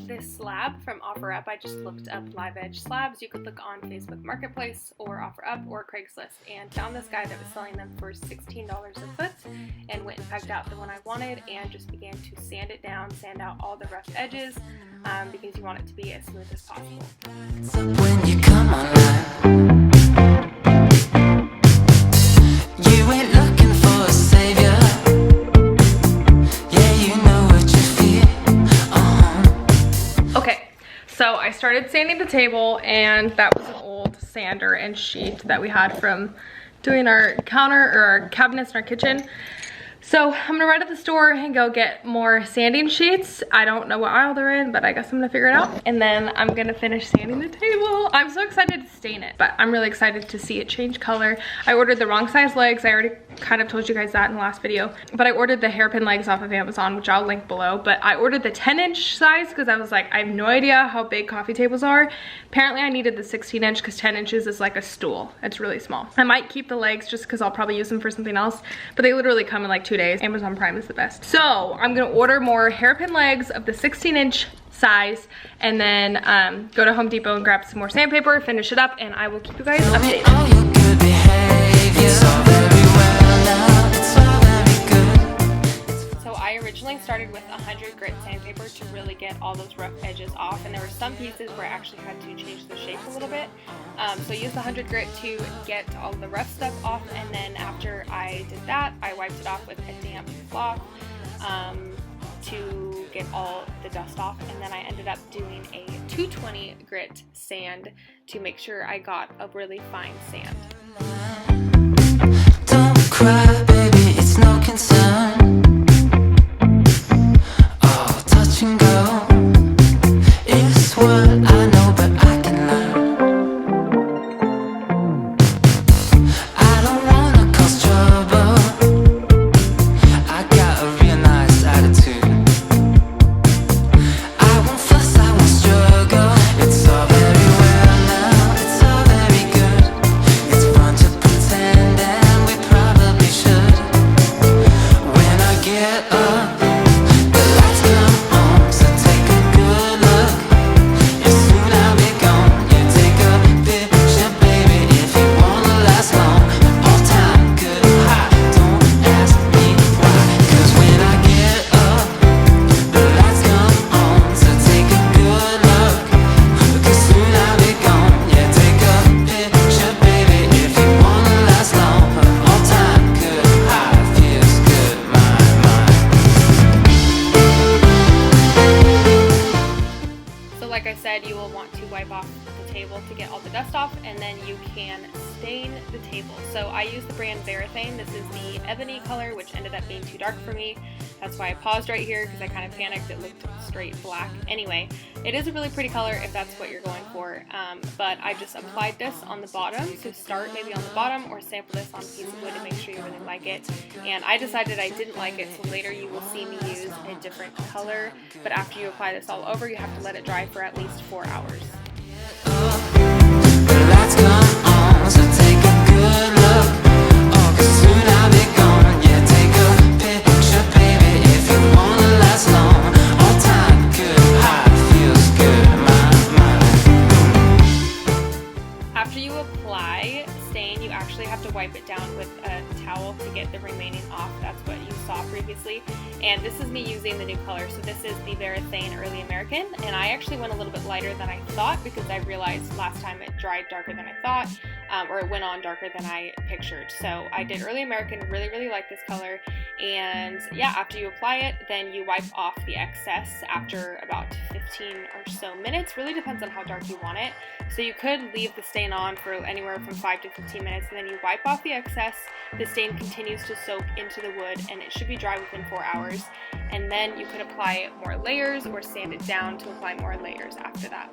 this slab from OfferUp. I just looked up live edge slabs. You could look on Facebook Marketplace or OfferUp or Craigslist and found this guy that was selling them for $16 a foot, and went and picked out the one I wanted and just began to sand it down, sand out all the rough edges because you want it to be as smooth as possible. When you come online, you ain't looking for a savior. Yeah, you know what you feel. Okay, so I started sanding the table, and that was an old sander and sheet that we had from doing our counter or our cabinets in our kitchen. So I'm gonna run to the store and go get more sanding sheets. I don't know what aisle they're in, but I guess I'm gonna figure it out. And then I'm gonna finish sanding the table. I'm so excited to stain it, but I'm really excited to see it change color. I ordered the wrong size legs. I already kind of told you guys that in the last video, but I ordered the hairpin legs off of Amazon, which I'll link below. But I ordered the 10-inch size because I was like, I have no idea how big coffee tables are. Apparently I needed the 16-inch because 10 inches is like a stool. It's really small. I might keep the legs just because I'll probably use them for something else, but they literally come in like 2 days. Amazon Prime is the best. So I'm gonna order more hairpin legs of the 16-inch size, and then go to Home Depot and grab some more sandpaper, finish it up, and I will keep you guys updated. All your good behavior. It's all very well now. It's all very good. So I originally started with 100 grit sandpaper to really get all those rough edges off, and there were some pieces where I actually had to change the shape a little bit. So I used 100 grit to get all the rough stuff off, and then after I did that, I wiped it off with a damp cloth to get all the dust off, and then I ended up doing a 220 grit sand to make sure I got a really fine sand. Don't cry, baby, it's no concern. Oh, touch and go. It's what I know, but I can learn. I don't wanna cause trouble. I got a real nice attitude. I won't fuss, I won't struggle. It's all very well now, it's all very good. It's fun to pretend, and we probably should. When I get up, the lights come on, so take a good look. Yeah, soon I'll be gone. You take a picture, baby, if you wanna last long. All time good high, don't ask me why. 'Cause when I get up, the lights come on, so take a good look. 'Cause soon I'll be gone. Yeah, take a picture, baby, if you wanna last long. All time good high, feels good, my mind. So like I said, you will want to wipe off the table to get all the dust off, and then you can stain the table. So I use the brand Varathane. This is the ebony color, which ended up being too dark for me. That's why I paused right here, because I kind of panicked. It looked straight black. Anyway, it is a really pretty color if that's what you're going for, but I just applied this on the bottom. So start maybe on the bottom or sample this on a piece of wood to make sure you really like it. And I decided I didn't like it, so later you will see me use a different color. But after you apply this all over, you have to let it dry for at least 4 hours. The lights come on, so take a good look. Oh, 'cause soon I'll be gone. Yeah, take a picture, baby, if you wanna last long. All time good high, feels good, my mind. After you apply stain, you actually have to wipe it down with a towel to get the remaining off. That's what you saw previously. And this is me using the new color. So this is the Varathane Early American, and I actually went a little bit lighter than I thought because I realized last time it dried darker than I thought, or it went on darker than I pictured. So I did Early American, really like this color. And yeah, after you apply it, then you wipe off the excess after about 15 or so minutes. Really depends on how dark you want it. So you could leave the stain on for anywhere from 5 to 15 minutes, and then you wipe off the excess. The stain continues to soak into the wood, and it should be dry within 4 hours. And then you could apply more layers or sand it down to apply more layers after that.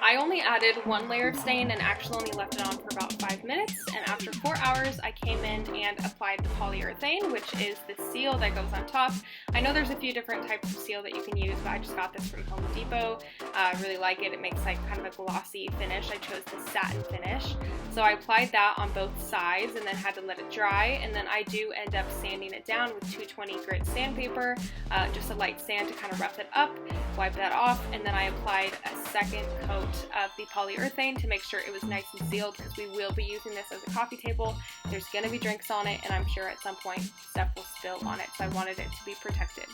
I only added did 1 layer of stain and actually only left it on for about 5 minutes. And after 4 hours, I came in and applied the polyurethane, which is the seal that goes on top. I know there's a few different types of seal that you can use, but I just got this from Home Depot. I really like it. It makes like kind of a glossy finish. I chose the satin finish. So I applied that on both sides and then had to let it dry. And then I do end up sanding it down with 220 grit sandpaper, just a light sand to kind of rough it up, wipe that off, and then I applied a second coat of the polyurethane to make sure it was nice and sealed, because we will be using this as a coffee table. There's going to be drinks on it, and I'm sure at some point stuff will spill on it, so I wanted it to be protected.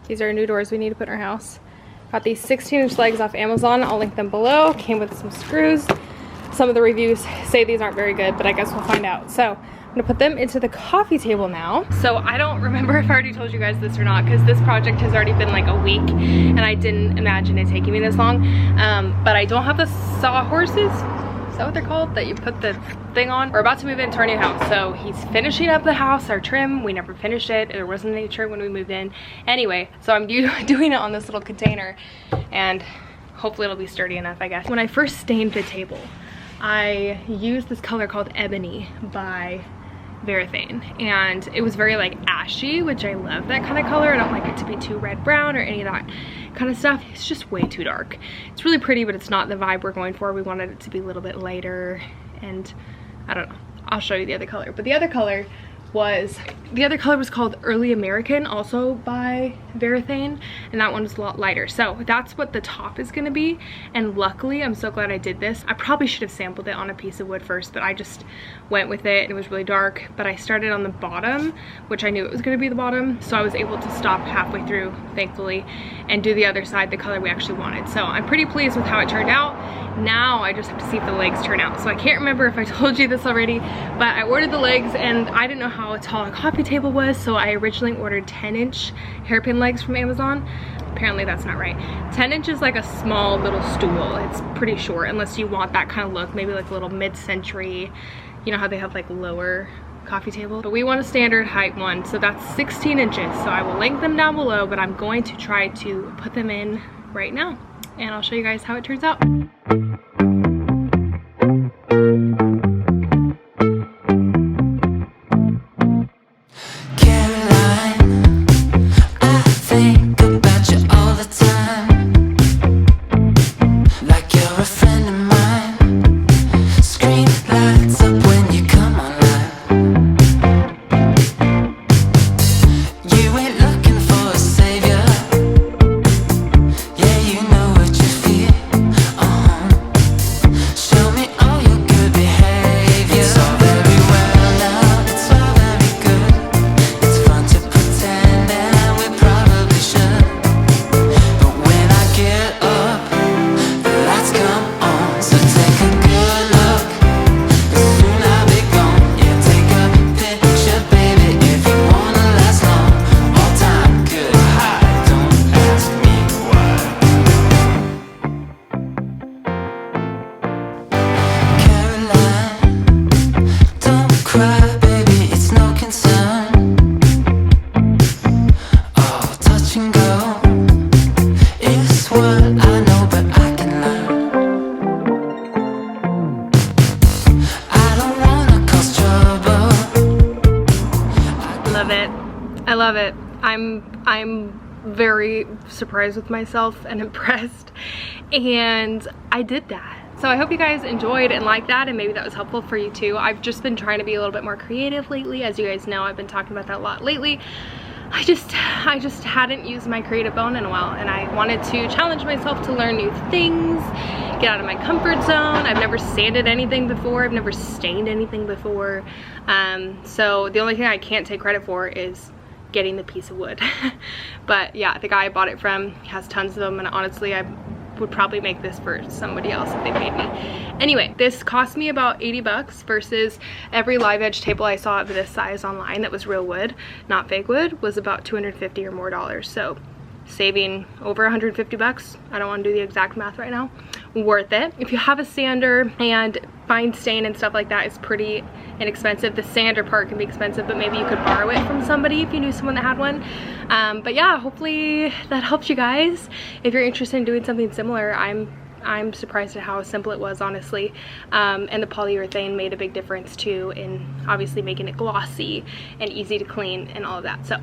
These are new doors we need to put in our house. Got these 16-inch legs off Amazon. I'll link them below. Came with some screws. Some of the reviews say these aren't very good, but I guess we'll find out. So I'm gonna put them into the coffee table now. So I don't remember if I already told you guys this or not, because this project has already been like a week and I didn't imagine it taking me this long. But I don't have the sawhorses. Is that what they're called? That you put the thing on? We're about to move into our new house. So he's finishing up the house, our trim. We never finished it. There wasn't any trim when we moved in. Anyway, so I'm doing it on this little container and hopefully it'll be sturdy enough, I guess. When I first stained the table, I used this color called Ebony by Varathane, and it was very like ashy, which I love that kind of color. I don't like it to be too red brown or any of that kind of stuff. It's just way too dark. It's really pretty, but it's not the vibe we're going for. We wanted it to be a little bit lighter, and I don't know, I'll show you the other color. But the other color was called Early American, also by Varathane, and that one was a lot lighter. So that's what the top is gonna be, and luckily I'm so glad I did this. I probably should have sampled it on a piece of wood first, but I just went with it. It was really dark, but I started on the bottom, which I knew it was gonna be the bottom, so I was able to stop halfway through, thankfully, and do the other side the color we actually wanted. So I'm pretty pleased with how it turned out. Now I just have to see if the legs turn out. So I can't remember if I told you this already, but I ordered the legs and I didn't know how tall a coffee table was, so I originally ordered 10-inch hairpin legs from Amazon. Apparently that's not right. 10 inches is like a small little stool. It's pretty short, unless you want that kind of look, maybe like a little mid-century, you know how they have like lower coffee table, but we want a standard height one, so that's 16 inches. So I will link them down below, but I'm going to try to put them in right now and I'll show you guys how it turns out. I love it. I'm very surprised with myself and impressed, and I did that. So I hope you guys enjoyed and liked that, and maybe that was helpful for you too. I've just been trying to be a little bit more creative lately. As you guys know, I've been talking about that a lot lately. I just hadn't used my creative bone in a while, and I wanted to challenge myself to learn new things, get out of my comfort zone. I've never sanded anything before. I've never stained anything before. So the only thing I can't take credit for is getting the piece of wood. But yeah, the guy I bought it from has tons of them, and honestly, would probably make this for somebody else if they paid me. Anyway, this cost me about 80 bucks versus every live edge table I saw of this size online that was real wood, not fake wood, was about 250 or more dollars. So saving over 150 bucks. I don't want to do the exact math right now. Worth it. If you have a sander, and buying stain and stuff like that is pretty inexpensive. The sander part can be expensive, but maybe you could borrow it from somebody if you knew someone that had one. But yeah, hopefully that helped you guys. If you're interested in doing something similar, I'm surprised at how simple it was, honestly. And the polyurethane made a big difference too in obviously making it glossy and easy to clean and all of that. So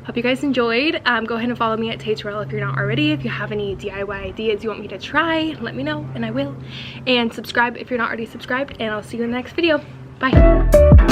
hope you guys enjoyed. Go ahead and follow me at Taterell if you're not already. If you have any DIY ideas you want me to try, let me know and I will. And subscribe if you're not already subscribed, and I'll see you in the next video. Bye.